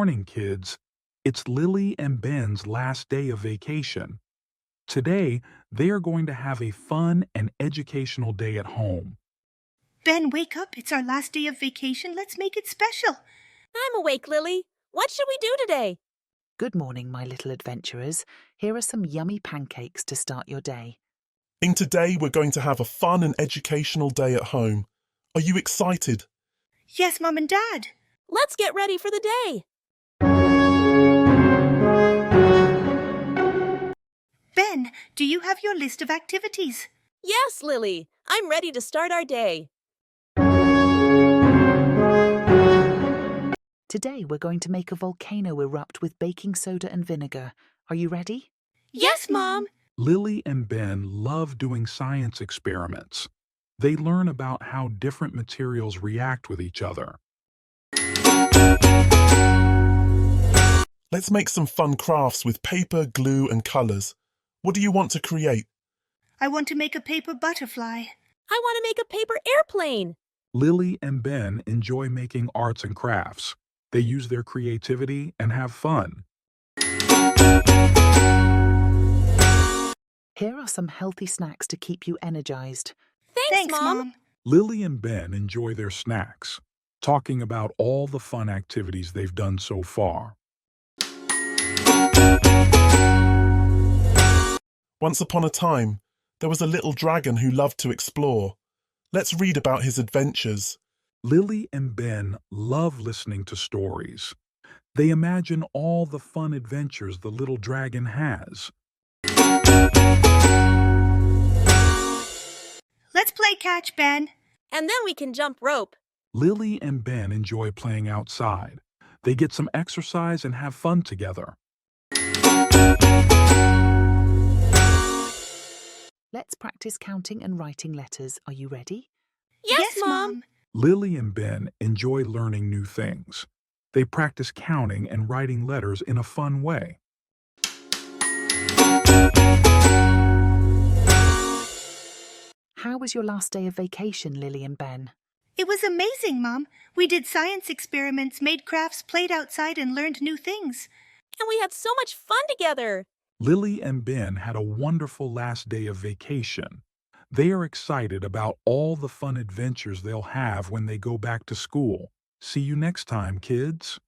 morning, kids. It's Lily and Ben's last day of vacation. Today, they are going to have a fun and educational day at home. Ben, wake up. It's our last day of vacation. Let's make it special. I'm awake, Lily. What should we do today? Good morning, my little adventurers. Here are some yummy pancakes to start your day. Today we're going to have a fun and educational day at home. Are you excited? Yes, Mom and Dad. Let's get ready for the day. Ben, do you have your list of activities? Yes, Lily. I'm ready to start our day. Today we're going to make a volcano erupt with baking soda and vinegar. Are you ready? Yes, Mom. Lily and Ben love doing science experiments. They learn about how different materials react with each other. Let's make some fun crafts with paper, glue and colours. What do you want to create? I want to make a paper butterfly. I want to make a paper airplane. Lily and Ben enjoy making arts and crafts. They use their creativity and have fun. Here are some healthy snacks to keep you energized. Thanks, Mom. Lily and Ben enjoy their snacks, talking about all the fun activities they've done so far. Once upon a time, there was a little dragon who loved to explore. Let's read about his adventures. Lily and Ben love listening to stories. They imagine all the fun adventures the little dragon has. Let's play catch, Ben. And then we can jump rope. Lily and Ben enjoy playing outside. They get some exercise and have fun together. Let's practice counting and writing letters. Are you ready? Yes, Mom. Lily and Ben enjoy learning new things. They practice counting and writing letters in a fun way. How was your last day of vacation, Lily and Ben? It was amazing, Mom. We did science experiments, made crafts, played outside, and learned new things. And we had so much fun together. Lily and Ben had a wonderful last day of vacation. They are excited about all the fun adventures they'll have when they go back to school. See you next time, kids.